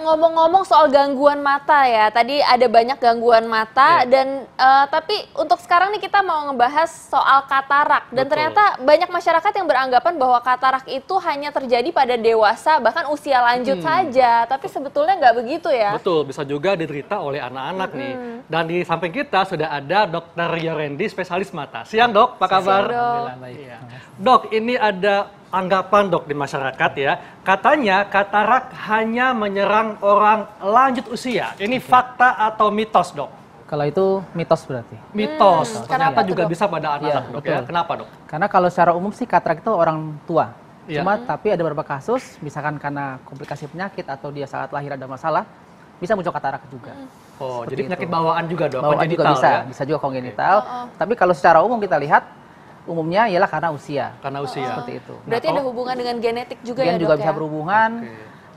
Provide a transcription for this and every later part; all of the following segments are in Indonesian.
ngomong-ngomong soal gangguan mata ya, tadi ada banyak gangguan mata dan tapi untuk sekarang nih kita mau ngebahas soal katarak dan ternyata banyak masyarakat yang beranggapan bahwa katarak itu hanya terjadi pada dewasa bahkan usia lanjut saja, tapi sebetulnya nggak begitu ya. Betul, bisa juga diderita oleh anak-anak nih. Dan di samping kita sudah ada Dr. Yorendi, spesialis mata. Siang dok, apa kabar? Siang, dok. Iya. Dok, ini ada anggapan dok di masyarakat ya, katanya katarak hanya menyerang orang lanjut usia. Ini fakta atau mitos dok? Kalau itu mitos berarti. Mitos. Ternyata Kenapa juga dok? bisa pada anak-anak dok ya. Kenapa dok? Karena kalau secara umum sih katarak itu orang tua. Iya. Cuma tapi ada beberapa kasus, misalkan karena komplikasi penyakit atau dia saat lahir ada masalah, bisa muncul katarak juga. Oh, Seperti jadi penyakit itu. bawaan juga dok? Bawaan juga Kongenital, bisa, ya? bisa juga kongenital. Tapi kalau secara umum kita lihat, umumnya ialah karena usia. Karena usia. Seperti itu. Berarti ada hubungan dengan genetik juga Gen ya dok juga ya? bisa berhubungan,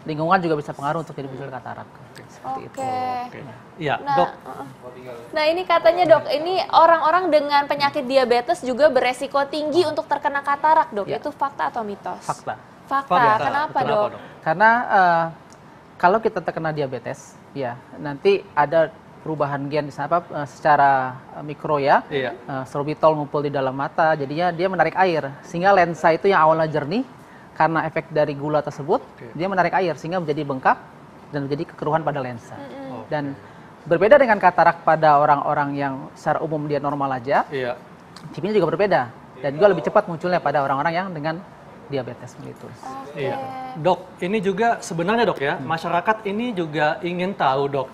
lingkungan juga bisa pengaruh untuk jadi muncul katarak. Seperti itu. Iya, Nah, dok. nah ini katanya dok, ini orang-orang dengan penyakit diabetes juga beresiko tinggi untuk terkena katarak dok. Ya. Itu fakta atau mitos? Fakta. Fakta. Kenapa dok? Karena kalau kita terkena diabetes, ya nanti ada perubahan gen di sana secara mikro ya, sorbitol ngumpul di dalam mata, jadinya dia menarik air, sehingga lensa itu yang awalnya jernih karena efek dari gula tersebut, dia menarik air sehingga menjadi bengkak dan menjadi kekeruhan pada lensa. Dan berbeda dengan katarak pada orang-orang yang secara umum dia normal aja, tipenya juga berbeda dan juga lebih cepat munculnya pada orang-orang yang dengan diabetes mellitus. Iya. Dok, ini juga sebenarnya dok ya, masyarakat ini juga ingin tahu dok,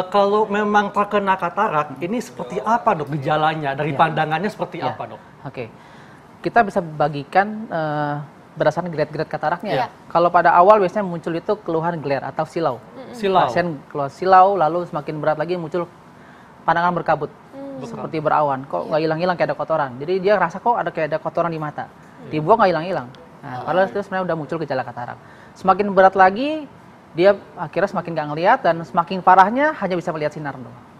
kalau memang terkena katarak, ini seperti apa dok gejalanya, dari pandangannya seperti apa dok? Oke, kita bisa bagikan berdasarkan grade-grade kataraknya. Kalau pada awal biasanya muncul itu keluhan glare atau silau. Silau. Pasien keluar silau, lalu semakin berat lagi muncul pandangan berkabut, seperti berawan. Kok nggak hilang-hilang kayak ada kotoran. Jadi dia rasa kok ada kayak ada kotoran di mata. Dibuang nggak hilang-hilang. Nah, padahal itu sebenarnya udah muncul gejala katarak. Semakin berat lagi, dia akhirnya semakin nggak ngelihat dan semakin parahnya hanya bisa melihat sinar doang.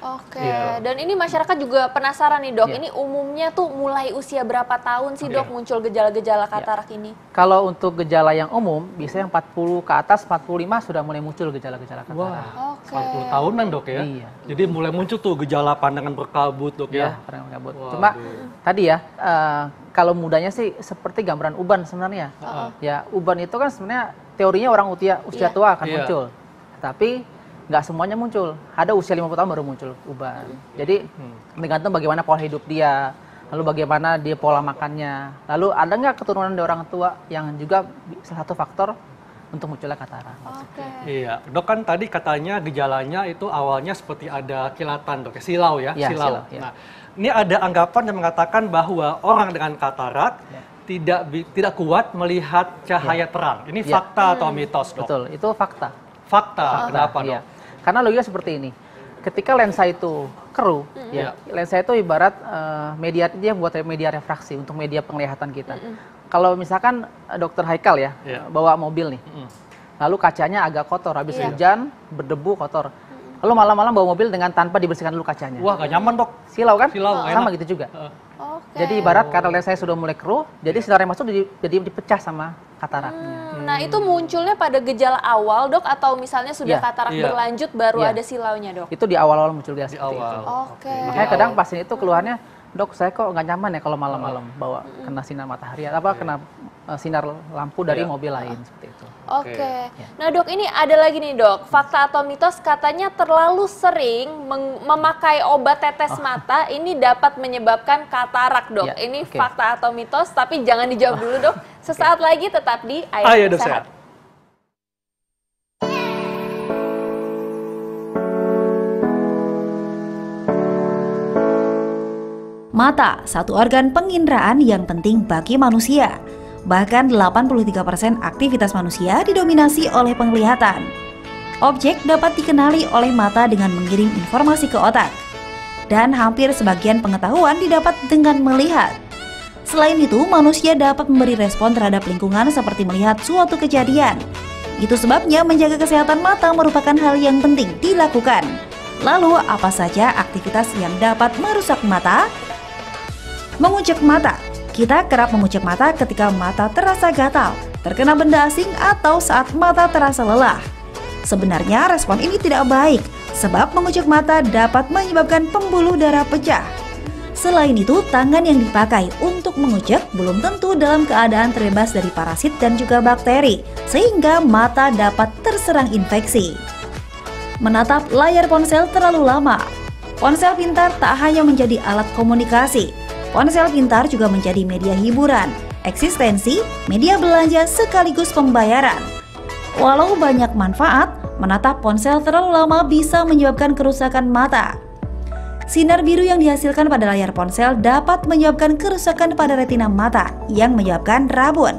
Oke, dan ini masyarakat juga penasaran nih dok, ini umumnya tuh mulai usia berapa tahun sih dok muncul gejala-gejala katarak ini? Kalau untuk gejala yang umum, biasanya 40 ke atas, 45 sudah mulai muncul gejala-gejala katarak. Wah, 40 tahunan dok ya? Iya. Jadi mulai muncul tuh gejala pandangan berkabut dok ya? Pandangan berkabut. Cuma tadi ya, kalau mudanya sih seperti gambaran uban sebenarnya. Ya, uban itu kan sebenarnya teorinya orang usia tua akan muncul. Tapi nggak semuanya muncul. Ada usia 50 tahun baru muncul uban. Jadi tergantung bagaimana pola hidup dia, lalu bagaimana dia pola makannya. Lalu ada nggak keturunan dari orang tua yang juga salah satu faktor untuk munculnya katarak. Iya, dok kan tadi katanya gejalanya itu awalnya seperti ada kilatan dok, silau ya, silau. Nah, ini ada anggapan yang mengatakan bahwa orang dengan katarak tidak kuat melihat cahaya terang. Ini fakta atau mitos dok? Betul, itu fakta. Fakta, kenapa dok? Karena logika seperti ini, ketika lensa itu keruh, lensa itu ibarat media, dia buat media refraksi untuk media penglihatan kita. Kalau misalkan dokter Haikal ya, bawa mobil nih, lalu kacanya agak kotor, habis hujan, berdebu, kotor. Lalu malam-malam bawa mobil dengan tanpa dibersihkan dulu kacanya. Wah, gak nyaman dok. Silau kan? Silau, sama gitu juga. Jadi ibarat karena lensanya sudah mulai keruh, jadi sinar yang masuk jadi dipecah sama kataraknya. Nah itu munculnya pada gejala awal dok atau misalnya sudah katarak berlanjut baru ada silaunya dok? Itu di awal-awal muncul gejala seperti itu. Makanya kadang pasien itu keluhannya, dok saya kok nggak nyaman ya kalau malam-malam bawa kena sinar matahari, kena sinar lampu dari mobil lain seperti itu. Nah dok ini ada lagi nih dok, fakta atau mitos katanya terlalu sering memakai obat tetes mata ini dapat menyebabkan katarak dok. Ini fakta atau mitos tapi jangan dijawab dulu dok. Sesaat lagi tetap di Ayo Sehat. Mata, satu organ penginderaan yang penting bagi manusia. Bahkan 83% aktivitas manusia didominasi oleh penglihatan. Objek dapat dikenali oleh mata dengan mengirim informasi ke otak. Dan hampir sebagian pengetahuan didapat dengan melihat. Selain itu, manusia dapat memberi respon terhadap lingkungan seperti melihat suatu kejadian. Itu sebabnya menjaga kesehatan mata merupakan hal yang penting dilakukan. Lalu, apa saja aktivitas yang dapat merusak mata? Mengucek mata. Kita kerap mengucek mata ketika mata terasa gatal, terkena benda asing, atau saat mata terasa lelah. Sebenarnya respon ini tidak baik, sebab mengucek mata dapat menyebabkan pembuluh darah pecah. Selain itu, tangan yang dipakai untuk mengucek belum tentu dalam keadaan terbebas dari parasit dan juga bakteri, sehingga mata dapat terserang infeksi. Menatap layar ponsel terlalu lama. Ponsel pintar tak hanya menjadi alat komunikasi, ponsel pintar juga menjadi media hiburan, eksistensi, media belanja sekaligus pembayaran. Walau banyak manfaat, menatap ponsel terlalu lama bisa menyebabkan kerusakan mata. Sinar biru yang dihasilkan pada layar ponsel dapat menyebabkan kerusakan pada retina mata yang menyebabkan rabun.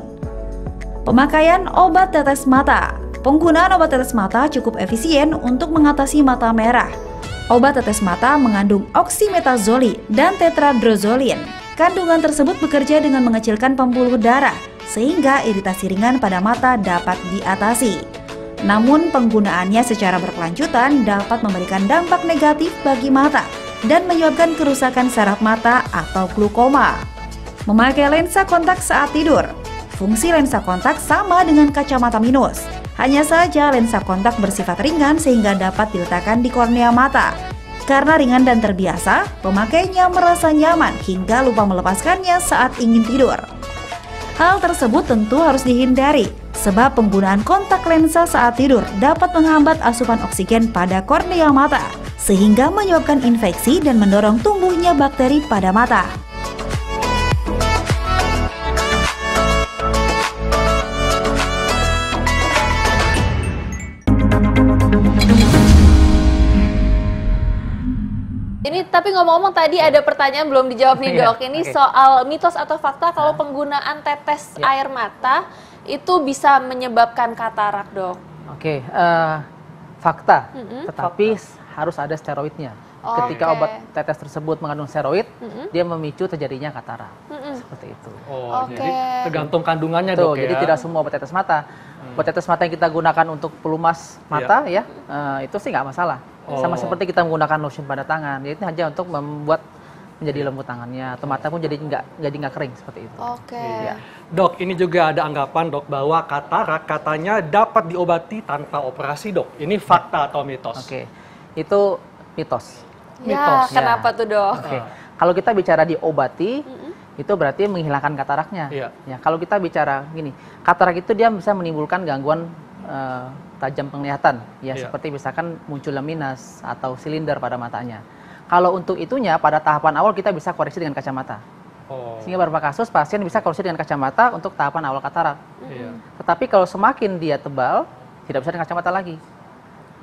Pemakaian obat tetes mata. Penggunaan obat tetes mata cukup efisien untuk mengatasi mata merah. Obat tetes mata mengandung oksimetazolin dan tetradrozolin. Kandungan tersebut bekerja dengan mengecilkan pembuluh darah, sehingga iritasi ringan pada mata dapat diatasi. Namun penggunaannya secara berkelanjutan dapat memberikan dampak negatif bagi mata dan menyebabkan kerusakan saraf mata atau glaukoma. Memakai lensa kontak saat tidur. Fungsi lensa kontak sama dengan kacamata minus. Hanya saja lensa kontak bersifat ringan sehingga dapat diletakkan di kornea mata. Karena ringan dan terbiasa, pemakainya merasa nyaman hingga lupa melepaskannya saat ingin tidur. Hal tersebut tentu harus dihindari, sebab penggunaan kontak lensa saat tidur dapat menghambat asupan oksigen pada kornea mata, sehingga menyebabkan infeksi dan mendorong tumbuhnya bakteri pada mata. Ini tapi ngomong-ngomong tadi ada pertanyaan belum dijawab nih dok. Ini soal mitos atau fakta kalau penggunaan tetes air mata itu bisa menyebabkan katarak dok. Fakta, tetapi harus ada steroidnya. Ketika obat tetes tersebut mengandung steroid, dia memicu terjadinya katarak. Seperti itu. Jadi tergantung kandungannya dok ya. Jadi tidak semua obat tetes mata. Obat tetes mata yang kita gunakan untuk pelumas mata itu sih nggak masalah. Sama seperti kita menggunakan lotion pada tangan, jadi itu hanya untuk membuat menjadi lembut tangannya, atau mata pun jadi nggak kering seperti itu. Dok, ini juga ada anggapan dok bahwa katarak katanya dapat diobati tanpa operasi dok. Ini fakta atau mitos? Itu mitos. Kenapa tuh dok? Kalau kita bicara diobati, itu berarti menghilangkan kataraknya. Ya, kalau kita bicara gini, katarak itu dia bisa menimbulkan gangguan tajam penglihatan, seperti misalkan munculnya minus atau silinder pada matanya. Kalau untuk itunya pada tahapan awal kita bisa koreksi dengan kacamata. Sehingga beberapa kasus pasien bisa koreksi dengan kacamata untuk tahapan awal katarak. Tetapi kalau semakin dia tebal, tidak bisa dengan kacamata lagi.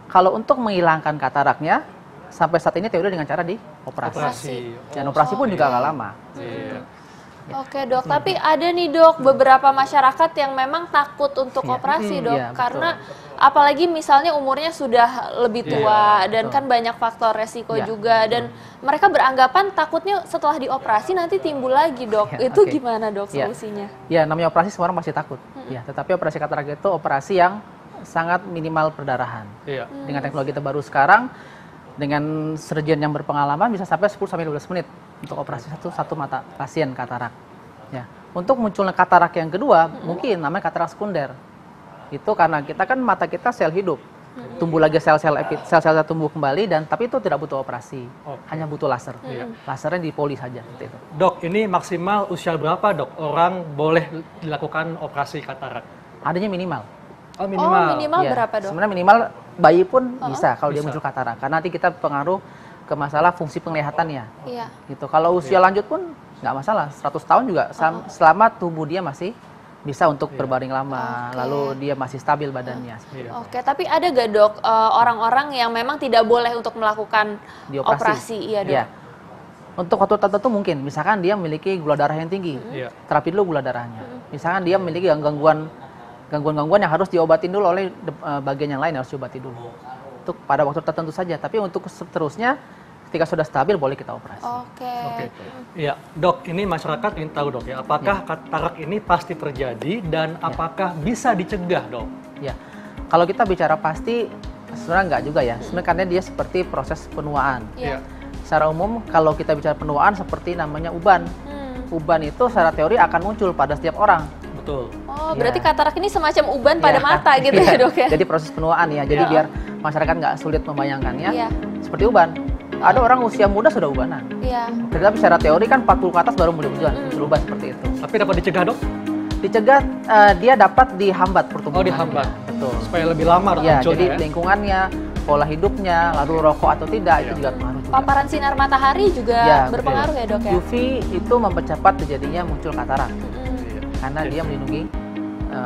Kalau untuk menghilangkan kataraknya, sampai saat ini teori dengan cara dioperasi. Dan operasi pun juga nggak lama. Oke dok, tapi ada nih dok beberapa masyarakat yang memang takut untuk operasi dok, karena apalagi misalnya umurnya sudah lebih tua dan kan banyak faktor resiko juga, dan mereka beranggapan takutnya setelah dioperasi nanti timbul lagi dok. Itu gimana dok solusinya? Ya, namanya operasi semua orang pasti takut. Tetapi operasi katarak itu operasi yang sangat minimal perdarahan. Dengan teknologi terbaru sekarang, dengan surgeon yang berpengalaman bisa sampai 10-15 menit untuk operasi satu mata pasien katarak. Untuk munculnya katarak yang kedua, mungkin namanya katarak sekunder. Itu karena mata kita sel hidup, tumbuh lagi sel-sel tumbuh kembali, dan tapi itu tidak butuh operasi, hanya butuh laser. Lasernya di poli saja. Itu. Dok, ini maksimal usia berapa dok orang boleh dilakukan operasi katarak? Adanya minimal. Minimal berapa dok? Sebenarnya minimal bayi pun bisa kalau dia muncul katarak, karena nanti kita pengaruh ke masalah fungsi penglihatannya. Gitu. Kalau usia lanjut pun nggak masalah, 100 tahun juga selama tubuh dia masih bisa untuk berbaring lama, lalu dia masih stabil badannya. Tapi ada gak dok orang-orang yang memang tidak boleh untuk melakukan operasi? Iya dok. Untuk waktu tertentu mungkin, misalkan dia memiliki gula darah yang tinggi, terapi dulu gula darahnya. Misalkan dia memiliki gangguan-gangguan yang harus diobatin dulu oleh bagian yang lain, harus diobati dulu. Untuk pada waktu tertentu saja, tapi untuk seterusnya ketika sudah stabil boleh kita operasi. Ya, dok, ini masyarakat ingin tahu dok ya, apakah katarak ini pasti terjadi dan apakah bisa dicegah dok? Kalau kita bicara pasti, sebenarnya enggak juga ya. Sebenarnya karena dia seperti proses penuaan. Secara umum kalau kita bicara penuaan seperti namanya uban. Uban itu secara teori akan muncul pada setiap orang. Betul. Oh, berarti katarak ini semacam uban pada mata gitu ya dok ya? Jadi proses penuaan ya, jadi biar masyarakat nggak sulit membayangkannya, seperti uban. Ada orang usia muda sudah ubanan. Iya. Tetapi secara teori kan 40 ke atas baru mulai berubah seperti itu. Tapi dapat dicegah dok? Dicegah, dia dapat dihambat pertumbuhan. Oh, dihambat. Betul. Supaya lebih lama ya, munculnya jadi lingkungannya, pola hidupnya, lalu rokok atau tidak, itu juga pengaruh juga. Paparan sinar matahari juga berpengaruh ya dok ya? UV itu mempercepat terjadinya muncul katarak. Karena dia melindungi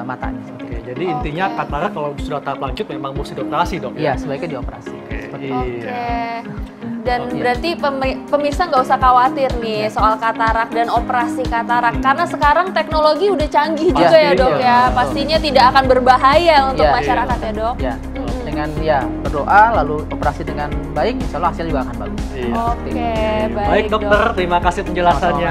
matanya. Jadi intinya katarak kalau sudah tahap lanjut memang mesti dioperasi dok ya? Iya, sebaiknya dioperasi. Dan berarti pemirsa nggak usah khawatir nih soal katarak dan operasi katarak, karena sekarang teknologi udah canggih juga ya dok ya. Pastinya tidak akan berbahaya untuk masyarakat ya dok. Dengan berdoa lalu operasi dengan baik, insya Allah hasilnya juga akan bagus. Baik dokter, terima kasih penjelasannya.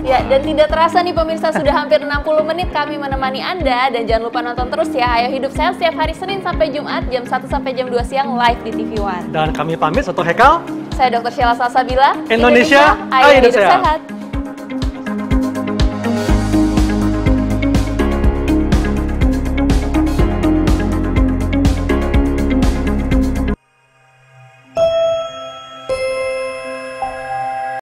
Ya, dan tidak terasa nih pemirsa sudah hampir 60 menit kami menemani Anda, dan jangan lupa nonton terus ya Ayo Hidup Sehat setiap hari Senin sampai Jumat jam 1 sampai jam 2 siang live di TV One. Dan kami pamit, Soto Hekal. Saya Dr. Sheila Salsabila. Indonesia, Ayo Hidup Sehat.